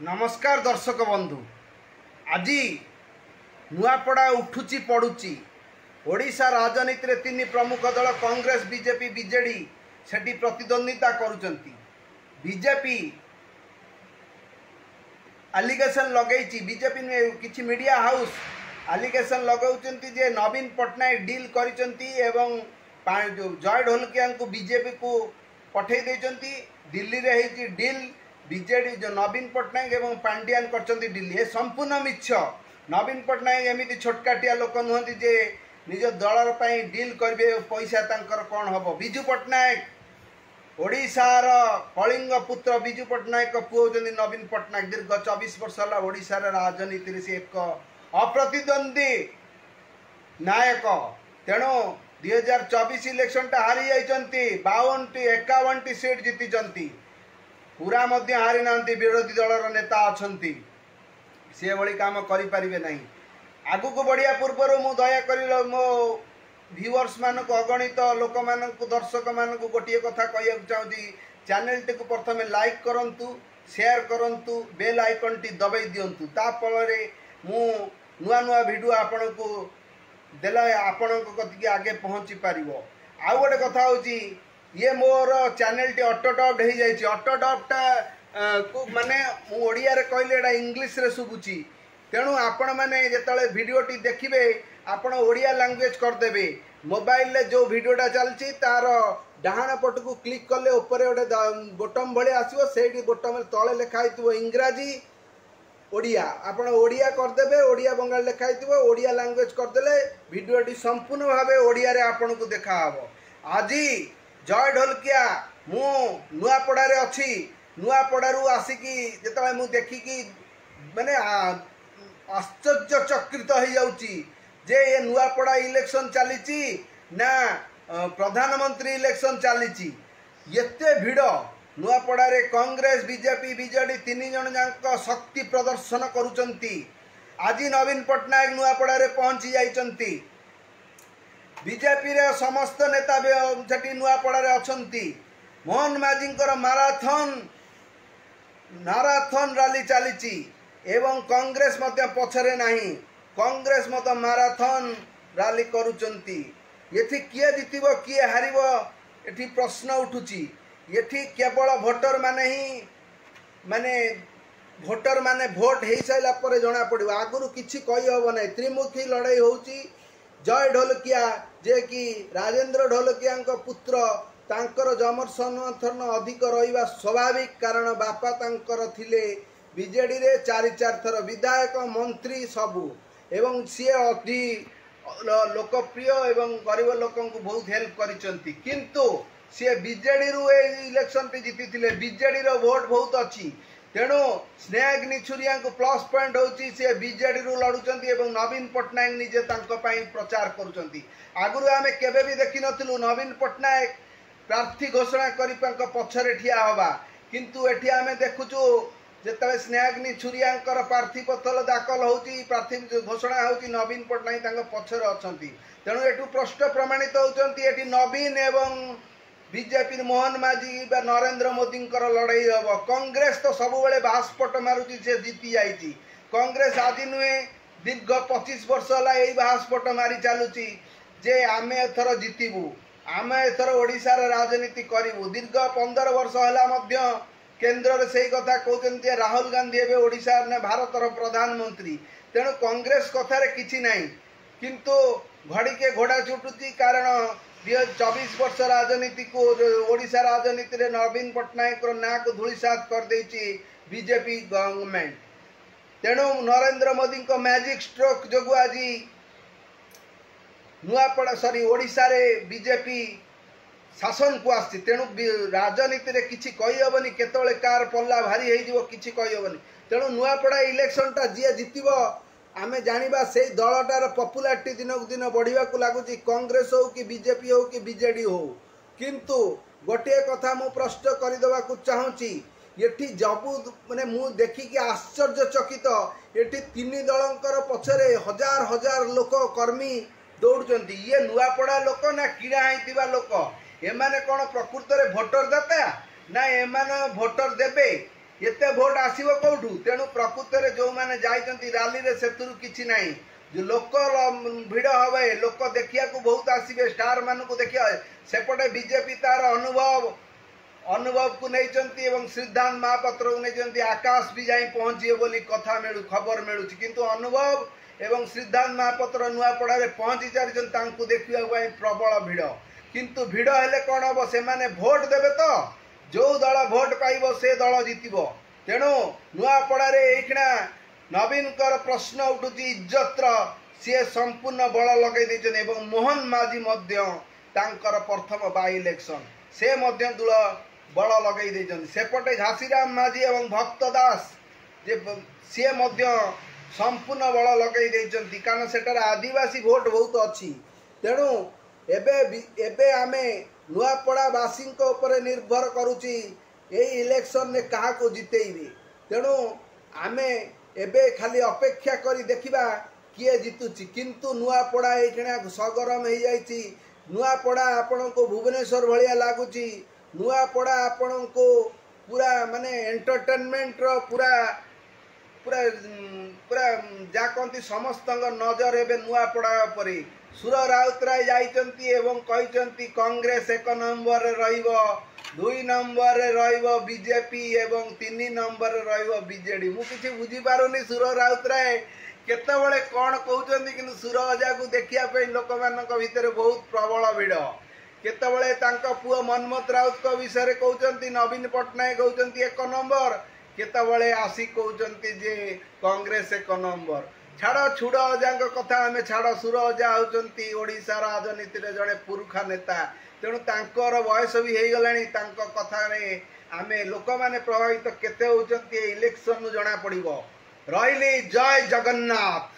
नमस्कार दर्शक बंधु। आज नुआपड़ा उठुची पड़ुची ओडिशा राजनीति रे तीन प्रमुख दल कांग्रेस बीजेपी बीजेडी सेठी प्रतिद्वंदिता करुचंती। बीजेपी एलिगेशन लगेची बीजेपी में किछि मीडिया हाउस एलिगेशन लगाउचंती जे नवीन पटनायक डील करिचंती एवं जय ढोलकिया को बीजेपी को पठे देचंती। दिल्ली रे हेची डील बीजेडी जो नवीन पटनायक एवं पांड्यान करचंती दिल्ली ए संपूर्ण मिछ। नवीन पटनायक एमिति छोटकाटिया लोक नुहंती जे निज दलर पई डील करबे पैसा तांकर कोन हबो। बिजू पटनायक ओडिशार कलिंग पुत्र बिजू पटनायक पुओ जनी नवीन पटनायक दीर्घ 24 वर्ष होला ओडिशार राजनीति रे से एक अप्रतिद्वंदी नायक। तेणु 2024 इलेक्शन टा हारी जाइचंती 52-51 सीट जीतिचंती। पूरा मध्य हारी नांती विरोधी दलर नेता अछंती से भली काम करि परिबे नहीं। आगु को बढ़िया पूर्व मु दया करी मो व्यूअर्स मान को अगणित लोक मान को दर्शक मान को गोटे कथा कहया चाहूँगी। चैनल टी को प्रथम लाइक करंतु, शेयर करंतु, बेल आइकन टी दबाई दियंतु। ता फल मु नुआ नुआ वीडियो आपण को देला आपण को कति आगे पहुँची पारिबो। आ गोटे कथा होची ये मोर चैनल टी ऑटोटॉप हो जाइए। ऑटोटॉपटा को माने मु ओडिया रे कहले एडा इंग्लिश रे सुबुची। तेणु आपण माने जेतले वीडियो टी देखिबे आपण ओडिया लैंग्वेज कर देबे। मोबाइल ले जो वीडियोटा चलची तार डाहाण पट को क्लिक करले ऊपर गोटे बटन भले आसीबो। सेठी बटन तळे लिखा हितबो इंग्रजी ओडिया। आपण ओडिया कर देबे, ओडिया बंगाल लिखा हितबो। ओडिया लैंग्वेज कर देले वीडियो टी संपूर्ण भाबे ओडिया रे आपण को देखा हबो। आजी जय ढोलकिया मु नुआपड़ा रे अच्छी। नुआपड़ारू आसिकी जेतबे मु देखिकी माने आश्चर्यचकित हो जाउची जे ये नुआपड़ा इलेक्शन चलीची ना प्रधानमंत्री इलेक्शन चलीची। एते भिड़ नुआपड़ा रे कांग्रेस बीजेपी बीजेडी तीन जन जाक शक्ति प्रदर्शन करुचंती। आज नवीन पटनायक नुआपड़ा रे पहुंची जाइचंती। बीजेपी रे समस्त नेता सेठी नुआपड़ा रे अछंती। मोहन माझींकर माराथन रैली चलीची एवं कांग्रेस मध्य पछरे नहीं। कांग्रेस मत माराथन रैली करुचंती। एथि किए जितिबो किए हारिबो एथि प्रश्न उठुची। एथि केवल भोटर माने ही माने भोटर माने भोट हे साइला पर जणा पड़िबो। आगुरु किछि कहि होबो नै। त्रिमुखी लड़ाई होउची। जय ढोलकिया जे कि राजेंद्र ढोलकिया पुत्र तांकर जमर समर्थन अधिक रहिबा स्वाभाविक। कारण बापा तांकर थिले बीजेडी रे 4 थर विधायक मंत्री सबू एवं सी अति लोकप्रिय एवं गरीब लोकन को बहुत हेल्प करिसंती। किंतु सी बीजेडी रु इलेक्शन पे जीति थिले। बीजेडी रो वोट बहुत अच्छी। तेणु स्नेहक निछुरिया को प्लस पॉइंट होची से बीजेडी रु लड़ुचंती एवं नवीन पटनायक निजे तांको पई प्रचार करुचंती। आगुरु आमे केबे भी देखि नथिलु नवीन पटनायक प्रार्थी घोषणा करि पांको पछरे ठिया होबा। किंतु एठी आमे देखुचु जेतबे स्नेहक निछुरियांकर प्रार्थी पत्र दाखल होची प्रार्थी घोषणा होची नवीन पटनायक तांको पछरे अछंती। तेणु एठु प्रश्न प्रमाणित होचंती एठी नवीन एवं बीजेपी मोहन माझी बा नरेंद्र मोदी लड़ाई हम। कांग्रेस तो सब बेले बासपट मारुची से जीति जाइए। कांग्रेस आज नुहे दीर्घ 25 वर्ष है यही बासपट मारी चलुची जे आमे एथर जीतबू, आमे एथर ओडिशार राजनीति करूँ। दीर्घ 15 वर्ष है केन्द्र में से कथा कहते राहुल गांधी एवं ओडिशा ने भारतर प्रधानमंत्री। तेणु कांग्रेस कथार किछि नहीं। किंतु घड़ी के घोड़ा छुटुची। कारण 24 वर्ष राजनीति को ओडिशा राजनीति रे नवीन पटनायक ना को धूलिसात कर देची बीजेपी गवर्नमेंट। तेणु नरेंद्र मोदी को मैजिक स्ट्रोक जो आज नुआपड़ा ओडिशा रे बीजेपी शासन को आसी। तेणु राजनीति रे किछि कहि होबनी केतळे कार पल्ला भारी हे जिवो किछि कहि होबनी। तेणु नुआपड़ा इलेक्शन टा जे जितिबो आमे जानिबा से दलटार पपुलारिटी दिनक दिन बढ़िया को लगुच। कांग्रेस हो कि बीजेपी हो कि बीजेडी हो। किंतु गोटे कथा मु प्रश्न करदेवा चाहूँगी। ये जबू माने मु देखिकी आश्चर्यचकित ये तीन दलंकर पछरे हजार हजार लोक कर्मी दौड़ुचंती। ये नुआपड़ा लोक ना किड़ा होइतिबा लोक एमाने कौन प्रकृत रे भोटर दाता ना एमाने भोटर देबे एते भोट आसीबो कोठू तेणु प्रकृत जो मैंने जाइछंती रैली रे सेतुरु किछि नाही जो लोक भिड़ हवे लोक देखिया को बहुत आसीबे स्टार मान को देखिया सेपटे बीजेपी तार अनुभव को नहीं एवं सिद्धांत महापात्र को नहीं आकाश भी जाई पहुंचे बोली कथा मिलू खबर मिलूँ किंतु अनुभव एवं सिद्धांत महापात्र नुआपड़ा रे पहुंची सारी देखा प्रबल भिड़ किंतु भिड़ हेले कौन हम से भोट देवे तो जो दल भोट पाइब से दल जितब तेणु नुआपड़ा रे एखिना नवीन प्रश्न उठुची इज्जतर सी संपूर्ण बल लगे मोहन माझी तांकर प्रथम बाई इलेक्शन से दूल बल लगे सेपटे घासीराम माझी एवं भक्त दास जे सी संपूर्ण बल लगे कारण सेटार आदिवासी भोट बहुत अच्छी तेणु एबे आमे नुआपड़ावासी निर्भर करुची यही इलेक्शन ने क्या को जितेबे तेणु आमे एबे खाली अपेक्षा करी देखिबा किए जितुची किंतु नुआपड़ा एखिना सगरम हो जाइछि नुआपड़ा आपण को भुवनेश्वर भलिया लागुची नुआपड़ा आपण को पूरा माने एंटरटेनमेंट रो पूरा पूरा पूरा जा कहती समस्त नजर एवं नुआपड़ा पर सुर राउतराय जाइछंती एवं कहिछंती कांग्रेस 1 नंबर रहिबो 2 नंबर रहिबो बीजेपी एवं 3 नंबर रहिबो बीजेडी मु किछि बुझी पारुनी सुर राउतराय केतबळे कौन कहउछंती किंतु सुर अजा को देखिया पे लोक मानक भितर बहुत प्रबल भिड़ केतबळे तांका पुओ मनमोहन राउत को विषय रे कहउछंती नवीन पटनायक कहउछंती 1 नंबर केतबळे आसी कहउछंती जे कांग्रेस 1 नंबर छाड़ छुड़ अजा कथा आम छाड़ सुर अजा होती ओडिशा राजनीति रे जड़े पुरुखा नेता तेणु तांकर बयस भी हो गला कथा आम लोक मैंने प्रभावित केते होती इलेक्शन जना पड़ो रही जय जगन्नाथ।